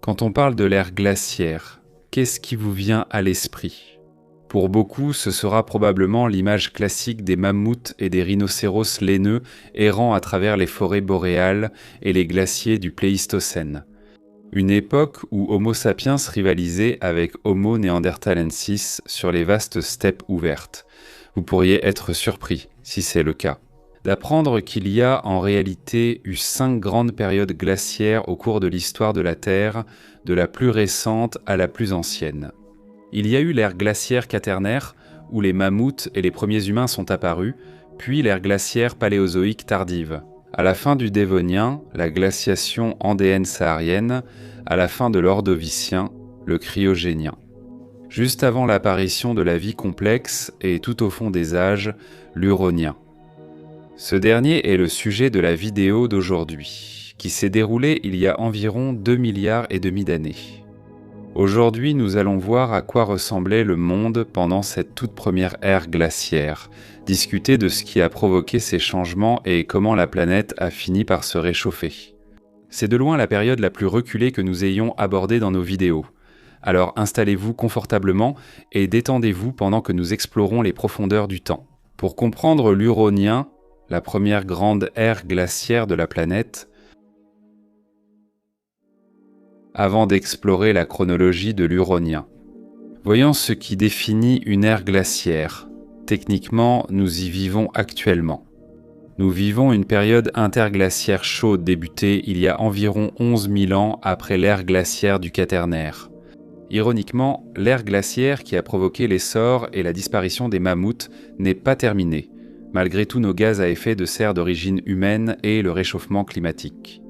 Quand on parle de l'ère glaciaire, qu'est-ce qui vous vient à l'esprit? Pour beaucoup, ce sera probablement l'image classique des mammouths et des rhinocéros laineux errant à travers les forêts boréales et les glaciers du Pléistocène. Une époque où Homo sapiens rivalisait avec Homo neanderthalensis sur les vastes steppes ouvertes. Vous pourriez être surpris, si c'est le cas, d'apprendre qu'il y a en réalité eu 5 grandes périodes glaciaires au cours de l'histoire de la Terre, de la plus récente à la plus ancienne. Il y a eu l'ère glaciaire quaternaire, où les mammouths et les premiers humains sont apparus, puis l'ère glaciaire paléozoïque tardive. À la fin du Dévonien, la glaciation andéenne saharienne, à la fin de l'Ordovicien, le Cryogénien. Juste avant l'apparition de la vie complexe et tout au fond des âges, l'Uronien. Ce dernier est le sujet de la vidéo d'aujourd'hui, qui s'est déroulée il y a environ 2,5 milliards d'années. Aujourd'hui, nous allons voir à quoi ressemblait le monde pendant cette toute première ère glaciaire, discuter de ce qui a provoqué ces changements et comment la planète a fini par se réchauffer. C'est de loin la période la plus reculée que nous ayons abordée dans nos vidéos. Alors installez-vous confortablement et détendez-vous pendant que nous explorons les profondeurs du temps. Pour comprendre l'Uronien, la première grande ère glaciaire de la planète, avant d'explorer la chronologie de l'Uronien. Voyons ce qui définit une ère glaciaire. Techniquement, nous y vivons actuellement. Nous vivons une période interglaciaire chaude débutée il y a environ 11 000 ans après l'ère glaciaire du Quaternaire. Ironiquement, l'ère glaciaire qui a provoqué l'essor et la disparition des mammouths n'est pas terminée, malgré tous nos gaz à effet de serre d'origine humaine et le réchauffement climatique.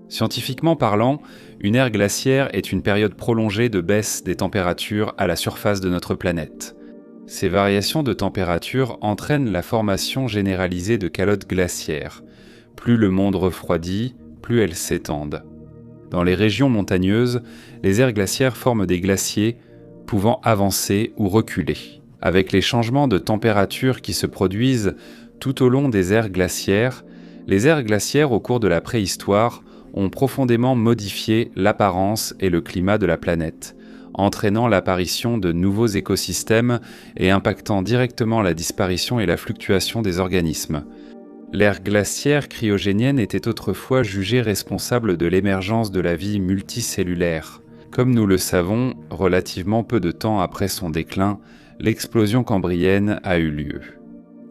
Scientifiquement parlant, une ère glaciaire est une période prolongée de baisse des températures à la surface de notre planète. Ces variations de température entraînent la formation généralisée de calottes glaciaires. Plus le monde refroidit, plus elles s'étendent. Dans les régions montagneuses, les aires glaciaires forment des glaciers pouvant avancer ou reculer. Avec les changements de température qui se produisent tout au long des aires glaciaires, les aires glaciaires au cours de la préhistoire ont profondément modifié l'apparence et le climat de la planète, entraînant l'apparition de nouveaux écosystèmes et impactant directement la disparition et la fluctuation des organismes. L'ère glaciaire cryogénienne était autrefois jugée responsable de l'émergence de la vie multicellulaire. Comme nous le savons, relativement peu de temps après son déclin, l'explosion cambrienne a eu lieu.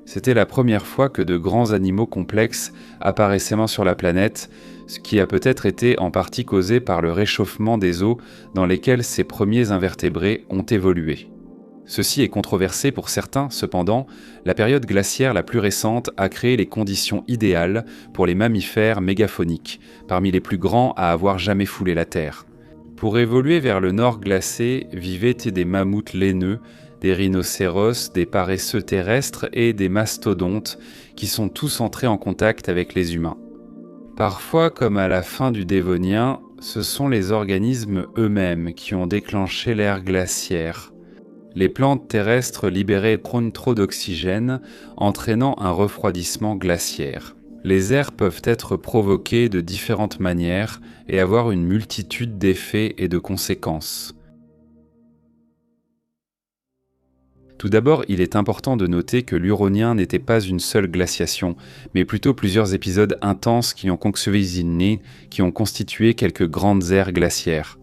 C'était la première fois que de grands animaux complexes apparaissaient sur la planète, ce qui a peut-être été en partie causé par le réchauffement des eaux dans lesquelles ces premiers invertébrés ont évolué. Ceci est controversé pour certains, cependant, la période glaciaire la plus récente a créé les conditions idéales pour les mammifères mégaphoniques, parmi les plus grands à avoir jamais foulé la Terre. Pour évoluer vers le nord glacé, vivaient des mammouths laineux, des rhinocéros, des paresseux terrestres et des mastodontes qui sont tous entrés en contact avec les humains. Parfois, comme à la fin du Dévonien, ce sont les organismes eux-mêmes qui ont déclenché l'ère glaciaire. Les plantes terrestres libéraient trop d'oxygène, entraînant un refroidissement glaciaire. Les aires peuvent être provoquées de différentes manières et avoir une multitude d'effets et de conséquences. Tout d'abord, il est important de noter que l'Uronien n'était pas une seule glaciation, mais plutôt plusieurs épisodes intenses qui ont constitué quelques grandes aires glaciaires.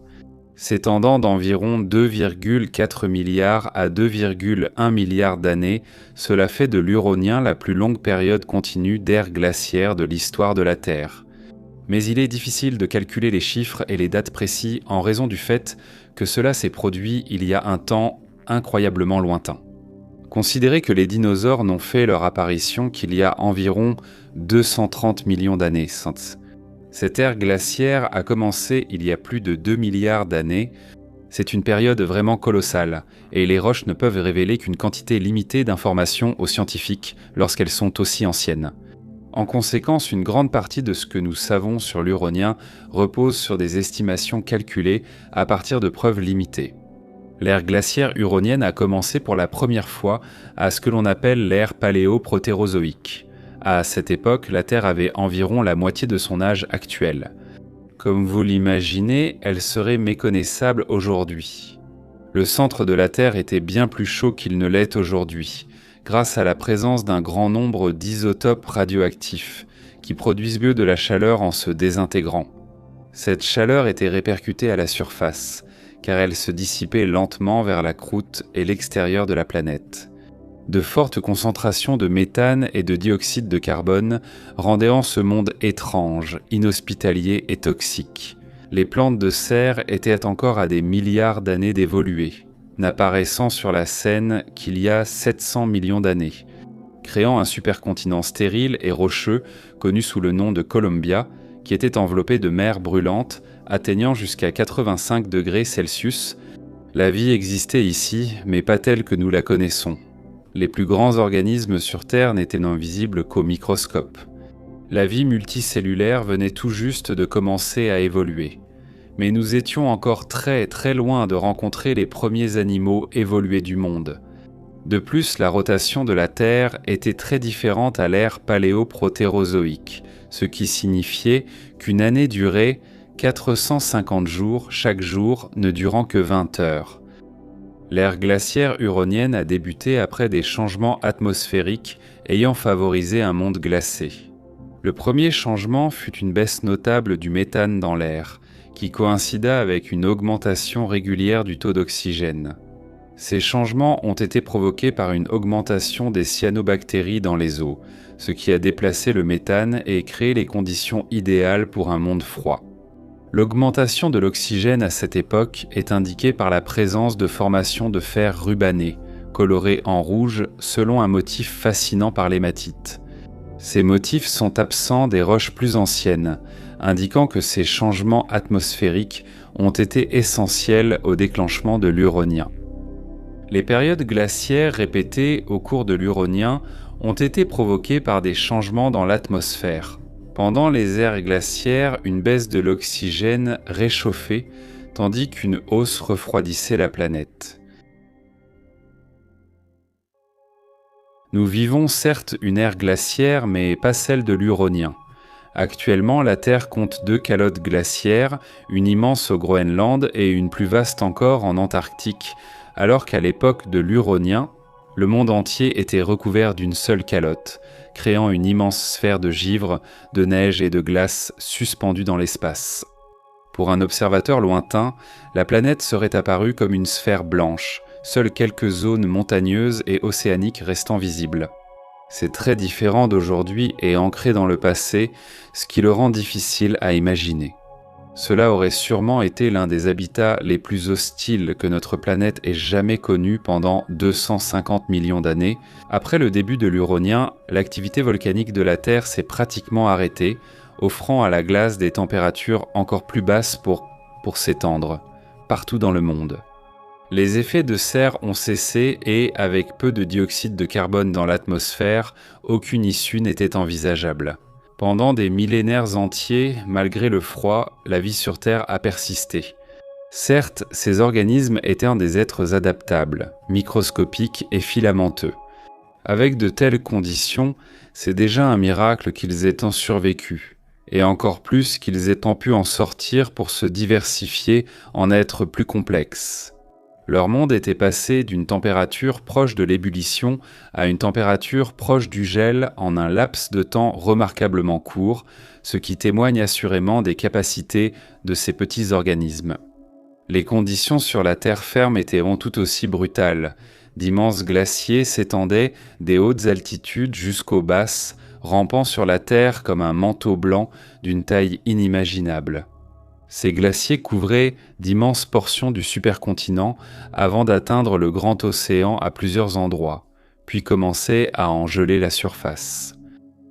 S'étendant d'environ 2,4 milliards à 2,1 milliards d'années, cela fait de l'Uronien la plus longue période continue d'ère glaciaire de l'histoire de la Terre. Mais il est difficile de calculer les chiffres et les dates précis en raison du fait que cela s'est produit il y a un temps incroyablement lointain. Considérez que les dinosaures n'ont fait leur apparition qu'il y a environ 230 millions d'années. Cette ère glaciaire a commencé il y a plus de 2 milliards d'années. C'est une période vraiment colossale, et les roches ne peuvent révéler qu'une quantité limitée d'informations aux scientifiques lorsqu'elles sont aussi anciennes. En conséquence, une grande partie de ce que nous savons sur l'Uronien repose sur des estimations calculées à partir de preuves limitées. L'ère glaciaire uronienne a commencé pour la première fois à ce que l'on appelle l'ère paléo-protérozoïque. À cette époque, la Terre avait environ la moitié de son âge actuel. Comme vous l'imaginez, elle serait méconnaissable aujourd'hui. Le centre de la Terre était bien plus chaud qu'il ne l'est aujourd'hui, grâce à la présence d'un grand nombre d'isotopes radioactifs, qui produisent mieux de la chaleur en se désintégrant. Cette chaleur était répercutée à la surface, car elle se dissipait lentement vers la croûte et l'extérieur de la planète. De fortes concentrations de méthane et de dioxyde de carbone rendaient ce monde étrange, inhospitalier et toxique. Les plantes de serre étaient encore à des milliards d'années d'évoluer, n'apparaissant sur la scène qu'il y a 700 millions d'années, créant un supercontinent stérile et rocheux connu sous le nom de Columbia, qui était enveloppé de mer brûlante, atteignant jusqu'à 85 degrés Celsius. La vie existait ici, mais pas telle que nous la connaissons. Les plus grands organismes sur Terre n'étaient non visibles qu'au microscope. La vie multicellulaire venait tout juste de commencer à évoluer. Mais nous étions encore très très loin de rencontrer les premiers animaux évolués du monde. De plus, la rotation de la Terre était très différente à l'ère paléoprotérozoïque, ce qui signifiait qu'une année durait 450 jours, chaque jour ne durant que 20 heures. L'ère glaciaire huronienne a débuté après des changements atmosphériques ayant favorisé un monde glacé. Le premier changement fut une baisse notable du méthane dans l'air, qui coïncida avec une augmentation régulière du taux d'oxygène. Ces changements ont été provoqués par une augmentation des cyanobactéries dans les eaux, ce qui a déplacé le méthane et créé les conditions idéales pour un monde froid. L'augmentation de l'oxygène à cette époque est indiquée par la présence de formations de fer rubané, colorées en rouge selon un motif fascinant par l'hématite. Ces motifs sont absents des roches plus anciennes, indiquant que ces changements atmosphériques ont été essentiels au déclenchement de l'Huronien. Les périodes glaciaires répétées au cours de l'Huronien ont été provoquées par des changements dans l'atmosphère. Pendant les ères glaciaires, une baisse de l'oxygène réchauffait, tandis qu'une hausse refroidissait la planète. Nous vivons certes une ère glaciaire, mais pas celle de l'Huronien. Actuellement, la Terre compte 2 calottes glaciaires, une immense au Groenland et une plus vaste encore en Antarctique, alors qu'à l'époque de l'Huronien, le monde entier était recouvert d'une seule calotte, créant une immense sphère de givre, de neige et de glace suspendue dans l'espace. Pour un observateur lointain, la planète serait apparue comme une sphère blanche, seules quelques zones montagneuses et océaniques restant visibles. C'est très différent d'aujourd'hui et ancré dans le passé, ce qui le rend difficile à imaginer. Cela aurait sûrement été l'un des habitats les plus hostiles que notre planète ait jamais connus pendant 250 millions d'années. Après le début de l'Huronien, l'activité volcanique de la Terre s'est pratiquement arrêtée, offrant à la glace des températures encore plus basses pour s'étendre, partout dans le monde. Les effets de serre ont cessé et, avec peu de dioxyde de carbone dans l'atmosphère, aucune issue n'était envisageable. Pendant des millénaires entiers, malgré le froid, la vie sur Terre a persisté. Certes, ces organismes étaient des êtres adaptables, microscopiques et filamenteux. Avec de telles conditions, c'est déjà un miracle qu'ils aient survécu, et encore plus qu'ils aient pu en sortir pour se diversifier en êtres plus complexes. Leur monde était passé d'une température proche de l'ébullition à une température proche du gel en un laps de temps remarquablement court, ce qui témoigne assurément des capacités de ces petits organismes. Les conditions sur la terre ferme étaient tout aussi brutales. D'immenses glaciers s'étendaient des hautes altitudes jusqu'aux basses, rampant sur la terre comme un manteau blanc d'une taille inimaginable. Ces glaciers couvraient d'immenses portions du supercontinent avant d'atteindre le grand océan à plusieurs endroits, puis commencer à en geler la surface.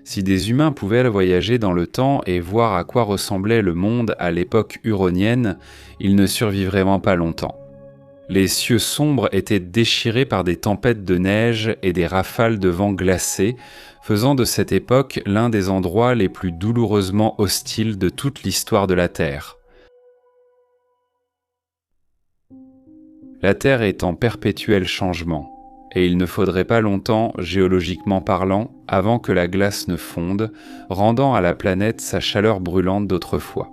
Si des humains pouvaient voyager dans le temps et voir à quoi ressemblait le monde à l'époque huronienne, ils ne survivraient vraiment pas longtemps. Les cieux sombres étaient déchirés par des tempêtes de neige et des rafales de vent glacé, faisant de cette époque l'un des endroits les plus douloureusement hostiles de toute l'histoire de la Terre. La Terre est en perpétuel changement, et il ne faudrait pas longtemps, géologiquement parlant, avant que la glace ne fonde, rendant à la planète sa chaleur brûlante d'autrefois.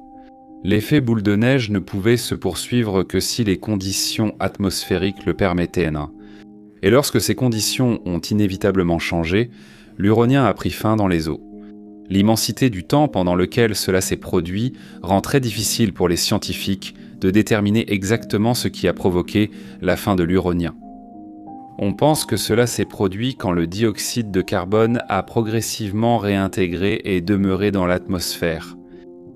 L'effet boule de neige ne pouvait se poursuivre que si les conditions atmosphériques le permettaient, nain. Et lorsque ces conditions ont inévitablement changé, l'Huronien a pris fin dans les eaux. L'immensité du temps pendant lequel cela s'est produit rend très difficile pour les scientifiques de déterminer exactement ce qui a provoqué la fin de l'Huronien. On pense que cela s'est produit quand le dioxyde de carbone a progressivement réintégré et demeuré dans l'atmosphère.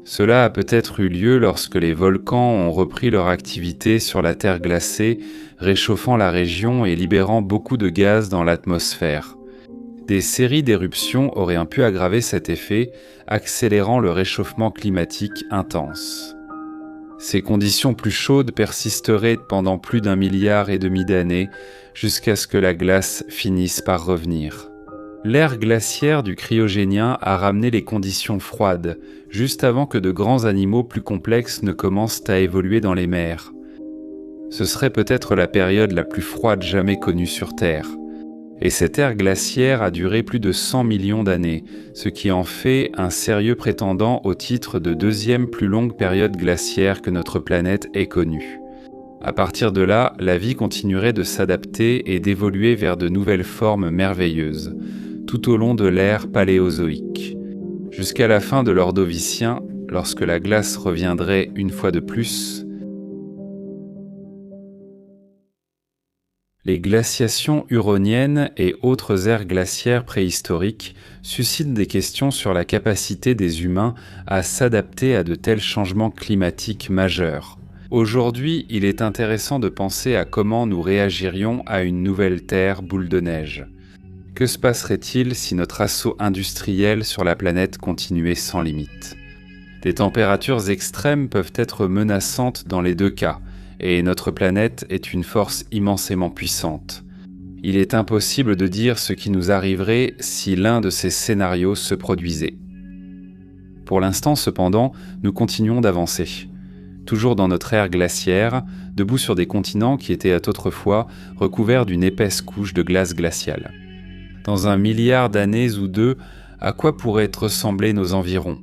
Cela a peut-être eu lieu lorsque les volcans ont repris leur activité sur la Terre glacée, réchauffant la région et libérant beaucoup de gaz dans l'atmosphère. Des séries d'éruptions auraient pu aggraver cet effet, accélérant le réchauffement climatique intense. Ces conditions plus chaudes persisteraient pendant plus d'1,5 milliard d'années, jusqu'à ce que la glace finisse par revenir. L'ère glaciaire du Cryogénien a ramené les conditions froides, juste avant que de grands animaux plus complexes ne commencent à évoluer dans les mers. Ce serait peut-être la période la plus froide jamais connue sur Terre. Et cette ère glaciaire a duré plus de 100 millions d'années, ce qui en fait un sérieux prétendant au titre de deuxième plus longue période glaciaire que notre planète ait connue. À partir de là, la vie continuerait de s'adapter et d'évoluer vers de nouvelles formes merveilleuses, tout au long de l'ère paléozoïque. Jusqu'à la fin de l'Ordovicien, lorsque la glace reviendrait une fois de plus, les glaciations huroniennes et autres ères glaciaires préhistoriques suscitent des questions sur la capacité des humains à s'adapter à de tels changements climatiques majeurs. Aujourd'hui, il est intéressant de penser à comment nous réagirions à une nouvelle Terre boule de neige. Que se passerait-il si notre assaut industriel sur la planète continuait sans limite ? Des températures extrêmes peuvent être menaçantes dans les deux cas, et notre planète est une force immensément puissante. Il est impossible de dire ce qui nous arriverait si l'un de ces scénarios se produisait. Pour l'instant, cependant, nous continuons d'avancer. Toujours dans notre ère glaciaire, debout sur des continents qui étaient autrefois recouverts d'une épaisse couche de glace glaciale. Dans 1 milliard d'années ou deux, à quoi pourraient ressembler nos environs ?